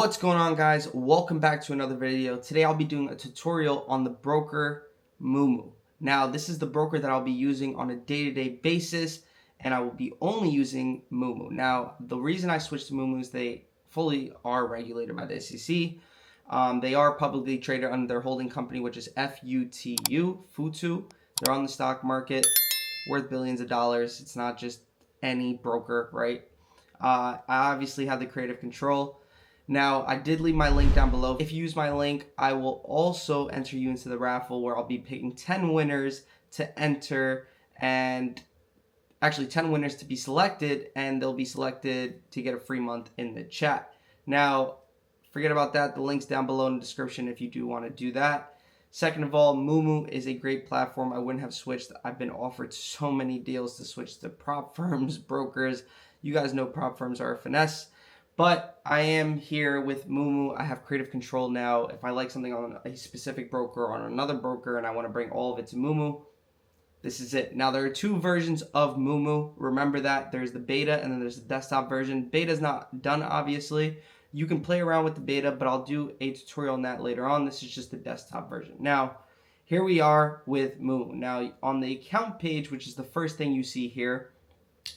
What's going on, guys? Welcome back to another video. Today I'll be doing a tutorial on the broker Moomoo. Now this is the broker that I'll be using on a day-to-day basis, and I will be only using Moomoo. Now the reason I switched to Moomoo is they fully are regulated by the SEC. They are publicly traded under their holding company, which is FUTU. They're on the stock market, worth billions of dollars. It's not just any broker, right? I obviously have the creative control. Now, I did leave my link down below. If you use my link, I will also enter you into the raffle where I'll be picking 10 winners to enter, and actually 10 winners to be selected, and they'll be selected to get a free month in the chat. Now, forget about that. The link's down below in the description if you do want to do that. Second of all, Moomoo is a great platform. I wouldn't have switched. I've been offered so many deals to switch to prop firms, brokers. You guys know prop firms are a finesse. But I am here with Moomoo. I have creative control now. If I like something on a specific broker or on another broker and I want to bring all of it to Moomoo, this is it. Now, there are two versions of Moomoo. Remember that. There's the beta and then there's the desktop version. Beta is not done, obviously. You can play around with the beta, but I'll do a tutorial on that later on. This is just the desktop version. Now, here we are with Moomoo. Now, on the account page, which is the first thing you see here,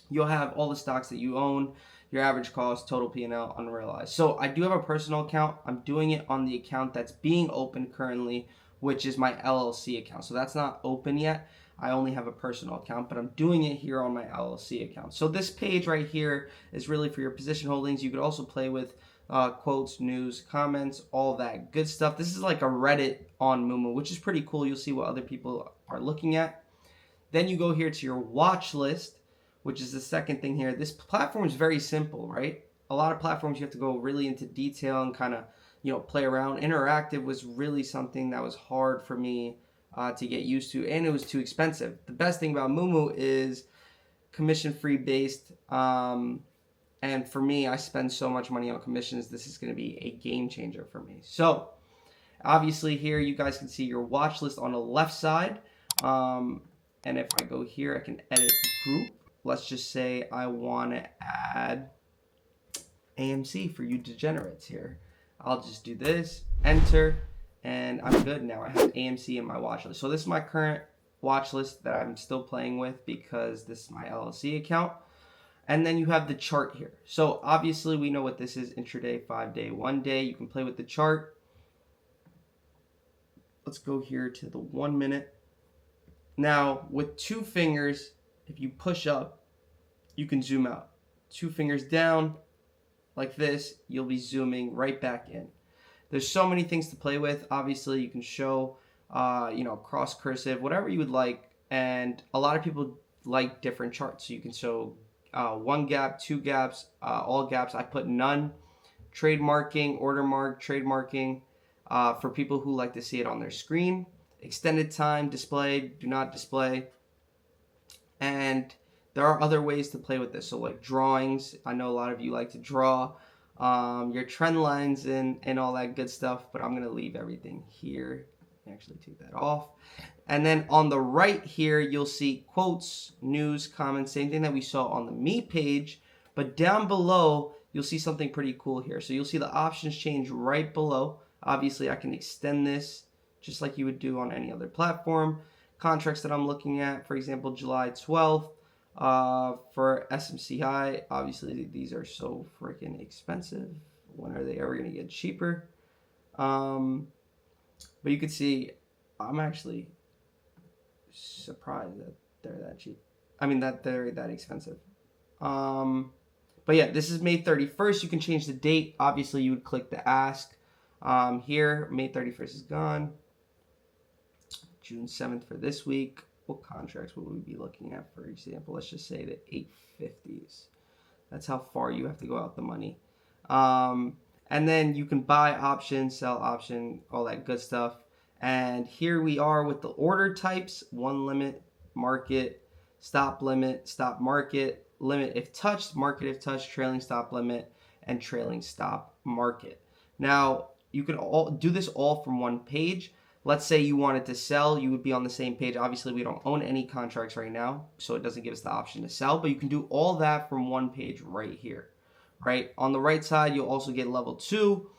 you'll have all the stocks that you own, your average cost, total P&L, unrealized. So I do have a personal account. I'm doing it on the account that's being opened currently, which is my LLC account. So that's not open yet. I only have a personal account, but I'm doing it here on my LLC account. So this page right here is really for your position holdings. You could also play with quotes, news, comments, all that good stuff. This is like a Reddit on Moomoo, which is pretty cool. You'll see what other people are looking at. Then you go here to your watch list, which is the second thing here. This platform is very simple, right? A lot of platforms you have to go really into detail and kind of, play around. Interactive was really something that was hard for me to get used to, and it was too expensive. The best thing about Moomoo is commission-free based, and for me, I spend so much money on commissions. This is going to be a game changer for me. So, obviously here you guys can see your watch list on the left side, and if I go here, I can edit group. Let's just say I want to add AMC for you degenerates here. I'll just do this, enter, and I'm good now. I have AMC in my watch list. So this is my current watch list that I'm still playing with because this is my LLC account. And then you have the chart here. So obviously we know what this is: intraday, 5-day, 1 day. You can play with the chart. Let's go here to the 1 minute. Now with two fingers, if you push up, you can zoom out. Two fingers down, like this, you'll be zooming right back in. There's so many things to play with. Obviously, you can show, cross cursive, whatever you would like. And a lot of people like different charts. So you can show one gap, two gaps, all gaps. I put none. Trademarking, order mark, trademarking, for people who like to see it on their screen. Extended time, display, do not display. And there are other ways to play with this. So like drawings, I know a lot of you like to draw, your trend lines and all that good stuff, but I'm going to leave everything here. Actually take that off. And then on the right here, you'll see quotes, news, comments, same thing that we saw on the Me page, but down below, you'll see something pretty cool here. So you'll see the options change right below. Obviously, I can extend this just like you would do on any other platform. Contracts that I'm looking at, for example, July 12th for SMCI. Obviously, these are so freaking expensive. When are they ever going to get cheaper? But you can see, I'm actually surprised that they're that cheap. I mean, that they're that expensive. But yeah, this is May 31st. You can change the date. Obviously, you would click the ask. Here, May 31st is gone. June 7th for this week. What contracts would we be looking at, for example? Let's just say the 850s. That's how far you have to go out the money. And then you can buy option, sell option, all that good stuff. And here we are with the order types: one limit, market, stop limit, stop market, limit if touched, market if touched, trailing stop limit, and trailing stop market. Now, you can all do this all from one page. Let's say you wanted to sell, you would be on the same page. Obviously, we don't own any contracts right now, so it doesn't give us the option to sell, but you can do all that from one page right here, right? On the right side, you'll also get level 2,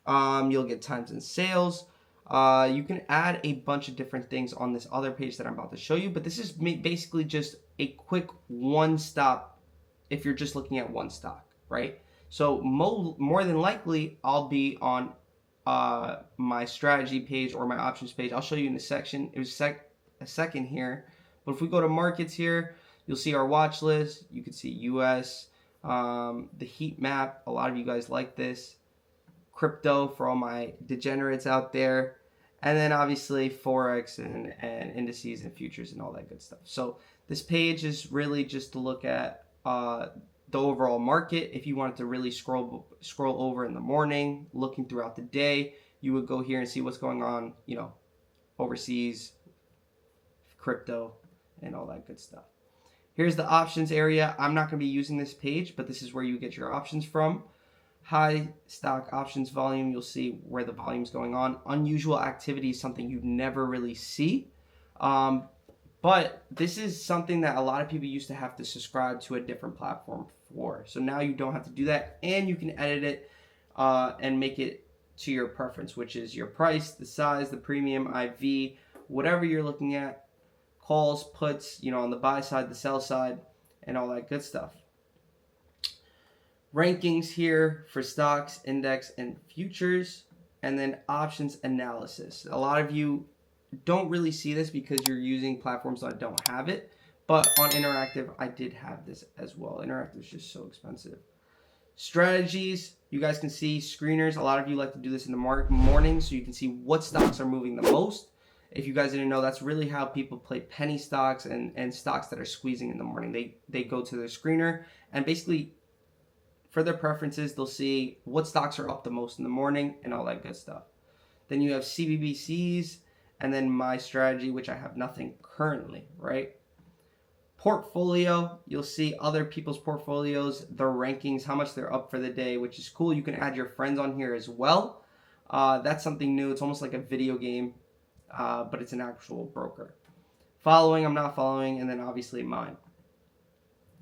You'll get times and sales. You can add a bunch of different things on this other page that I'm about to show you, but this is basically just a quick one-stop if you're just looking at one stock, right? So more than likely, I'll be on my strategy page or my options page. I'll show you in a section. It was a second here, but if we go to markets here, you'll see our watch list. You can see US, the heat map. A lot of you guys like this. Crypto for all my degenerates out there, and then obviously forex and indices and futures and all that good stuff. So this page is really just to look at the overall market. If you wanted to really scroll over in the morning, looking throughout the day, you would go here and see what's going on, you know, overseas, crypto, and all that good stuff. Here's the options area. I'm not going to be using this page, but this is where you get your options from. High stock options volume, you'll see where the volume's going on. Unusual activity is something you never really see. But this is something that a lot of people used to have to subscribe to a different platform for. So now you don't have to do that, and you can edit it and make it to your preference, which is your price, the size, the premium, IV, whatever you're looking at. Calls, puts, you know, on the buy side, the sell side, and all that good stuff. Rankings here for stocks, index, and futures, and then options analysis. A lot of you don't really see this because you're using platforms that don't have it, but on Interactive, I did have this as well. Interactive is just so expensive. Strategies, you guys can see screeners. A lot of you like to do this in the morning so you can see what stocks are moving the most. If you guys didn't know, that's really how people play penny stocks and stocks that are squeezing in the morning. They go to their screener, and basically for their preferences, they'll see what stocks are up the most in the morning and all that good stuff. Then you have CBBCs, and then my strategy, which I have nothing currently, right? Portfolio, you'll see other people's portfolios, their rankings, how much they're up for the day, which is cool. You can add your friends on here as well. That's something new. It's almost like a video game, but it's an actual broker. Following, I'm not following, and then obviously mine.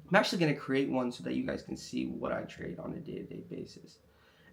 I'm actually going to create one so that you guys can see what I trade on a day-to-day basis.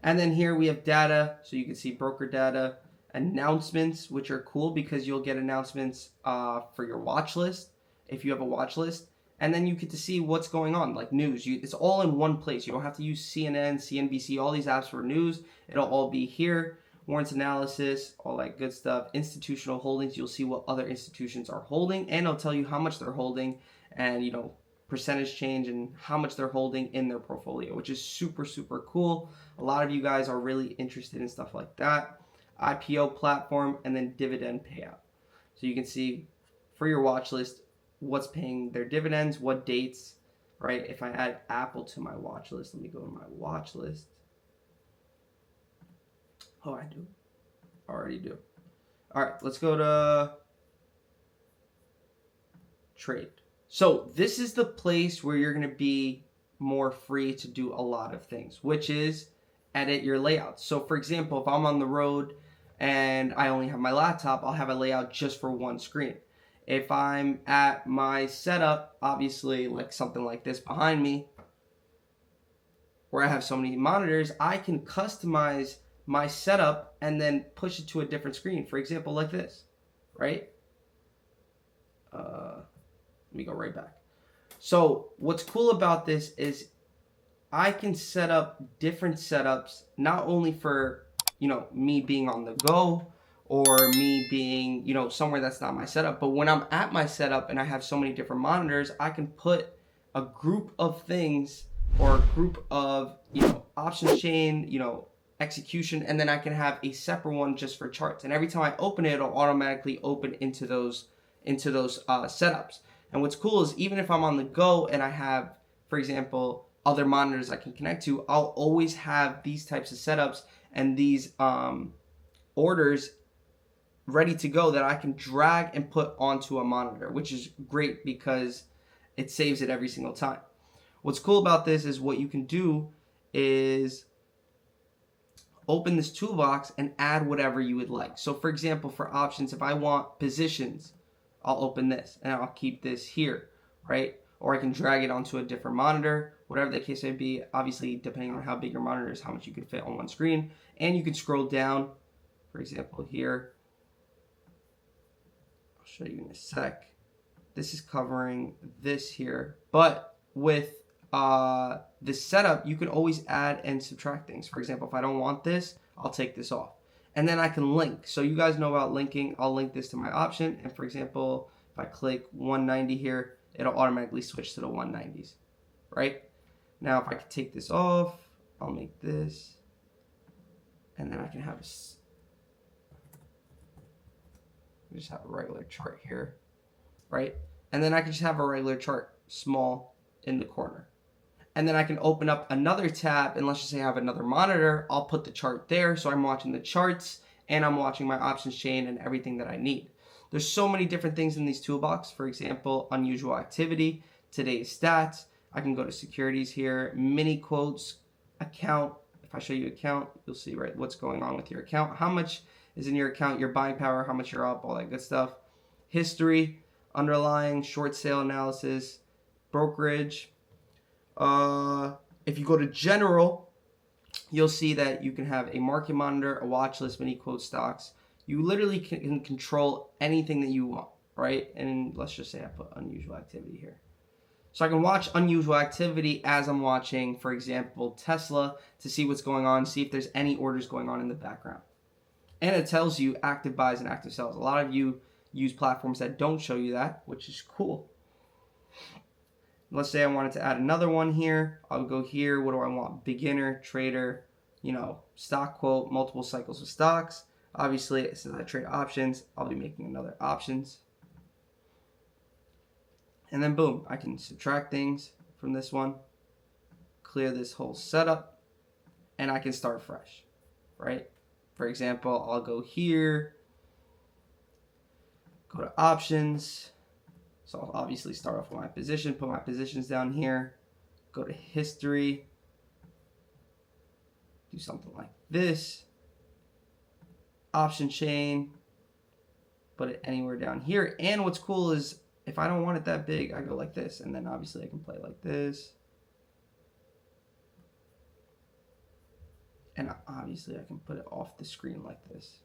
And then here we have data, so you can see broker data, announcements, which are cool because you'll get announcements for your watch list if you have a watch list. And then you get to see what's going on, like news. It's all in one place. You don't have to use CNN, CNBC, all these apps for news. It'll all be here. Warrants analysis, all that good stuff. Institutional holdings, you'll see what other institutions are holding, and it'll tell you how much they're holding and, you know, percentage change and how much they're holding in their portfolio, which is super, super cool. A lot of you guys are really interested in stuff like that. IPO platform, and then dividend payout. So you can see for your watch list what's paying their dividends, what dates, right? If I add Apple to my watch list, let me go to my watch list. Oh, I do. I already do. All right, let's go to trade. So this is the place where you're going to be more free to do a lot of things, which is edit your layouts. So for example, if I'm on the road and I only have my laptop, I'll have a layout just for one screen. If I'm at my setup, obviously like something like this behind me, where I have so many monitors, I can customize my setup and then push it to a different screen. For example, like this, right? Let me go right back. So what's cool about this is I can set up different setups, not only for, you know, me being on the go or me being, you know, somewhere that's not my setup, but when I'm at my setup and I have so many different monitors, I can put a group of things or a group of, you know, options chain, you know, execution, and then I can have a separate one just for charts. And every time I open it, it'll automatically open into those setups. And what's cool is even if I'm on the go and I have, for example, other monitors I can connect to, I'll always have these types of setups and these orders ready to go that I can drag and put onto a monitor, which is great because it saves it every single time. What's cool about this is what you can do is open this toolbox and add whatever you would like. So for example, for options, if I want positions, I'll open this and I'll keep this here, right? or I can drag it onto a different monitor, whatever the case may be. Obviously, depending on how big your monitor is, how much you can fit on one screen. And you can scroll down, for example, here. I'll show you in a sec. This is covering this here, but with this setup, you can always add and subtract things. For example, if I don't want this, I'll take this off. And then I can link. So you guys know about linking. I'll link this to my option. And for example, if I click 190 here, it'll automatically switch to the 190s, right? Now, if I could take this off, I'll make this. And then I can have just have a regular chart here, right? And then I can just have a regular chart, small in the corner. And then I can open up another tab, and let's just say I have another monitor. I'll put the chart there, so I'm watching the charts, and I'm watching my options chain and everything that I need. There's so many different things in these toolbox. For example, unusual activity, today's stats. I can go to securities here, mini quotes, account. If I show you account, you'll see right what's going on with your account, how much is in your account, your buying power, how much you're up, all that good stuff. History, underlying, short sale analysis, brokerage. If you go to general, you'll see that you can have a market monitor, a watch list, mini quote stocks. You literally can control anything that you want, right? And let's just say I put unusual activity here. So I can watch unusual activity as I'm watching, for example, Tesla, to see what's going on, see if there's any orders going on in the background. And it tells you active buys and active sells. A lot of you use platforms that don't show you that, which is cool. Let's say I wanted to add another one here. I'll go here. What do I want? Beginner, trader, stock quote, multiple cycles of stocks. Obviously, since I trade options, I'll be making another options. And then boom, I can subtract things from this one, clear this whole setup, and I can start fresh, right? For example, I'll go here, go to options. So I'll obviously start off with my position, put my positions down here, go to history, do something like this, option chain, put it anywhere down here. And what's cool is if I don't want it that big, I go like this, and then obviously I can play like this. And obviously I can put it off the screen like this,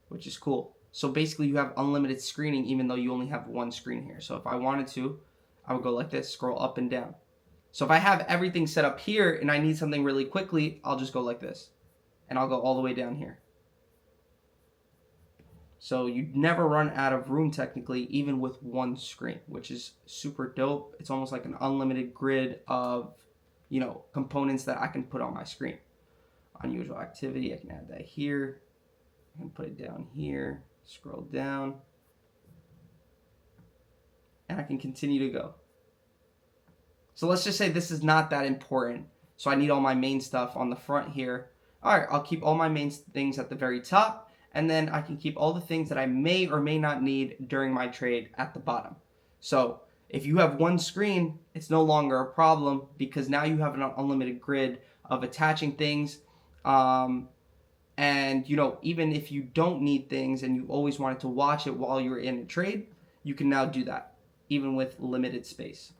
which is cool. So basically you have unlimited screening even though you only have one screen here. So if I wanted to, I would go like this, scroll up and down. So if I have everything set up here and I need something really quickly, I'll just go like this. And I'll go all the way down here. So you never run out of room technically, even with one screen, which is super dope. It's almost like an unlimited grid of, components that I can put on my screen. Unusual activity, I can add that here. I can put it down here, scroll down, and I can continue to go. So let's just say this is not that important. So I need all my main stuff on the front here. All right, I'll keep all my main things at the very top, and then I can keep all the things that I may or may not need during my trade at the bottom. So if you have one screen, it's no longer a problem because now you have an unlimited grid of attaching things. And even if you don't need things and you always wanted to watch it while you're in a trade, you can now do that, even with limited space.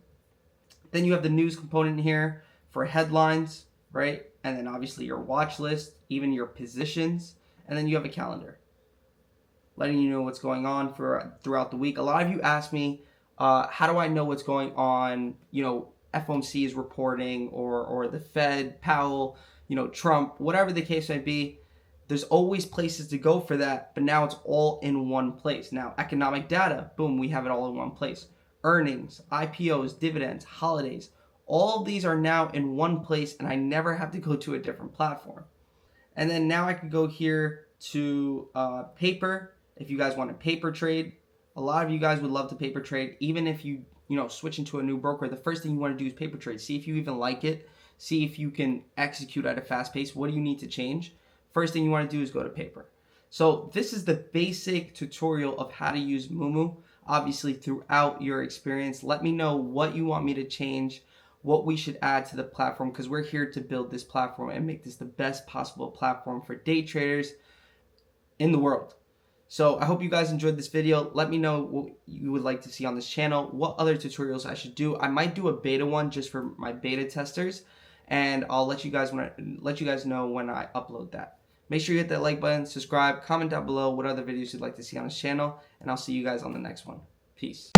Then you have the news component here for headlines, right? And then obviously your watch list, even your positions, and then you have a calendar, letting you know what's going on throughout the week. A lot of you ask me, how do I know what's going on? FOMC is reporting, or the Fed, Powell, Trump, whatever the case may be. There's always places to go for that, but now it's all in one place. Now, economic data, boom, we have it all in one place. Earnings, IPOs, dividends, holidays, all of these are now in one place, and I never have to go to a different platform. And then now I can go here to paper. If you guys want to paper trade, a lot of you guys would love to paper trade. Even if you switch into a new broker, the first thing you want to do is paper trade. See if you even like it. See if you can execute at a fast pace. What do you need to change? First thing you want to do is go to paper. So this is the basic tutorial of how to use Mumu. Obviously, throughout your experience, let me know what you want me to change, what we should add to the platform, because we're here to build this platform and make this the best possible platform for day traders in the world. So I hope you guys enjoyed this video. Let me know what you would like to see on this channel, what other tutorials I should do. I might do a beta one just for my beta testers, and I'll let you guys know when I upload that. Make sure you hit that like button, subscribe, comment down below what other videos you'd like to see on this channel, and I'll see you guys on the next one. Peace.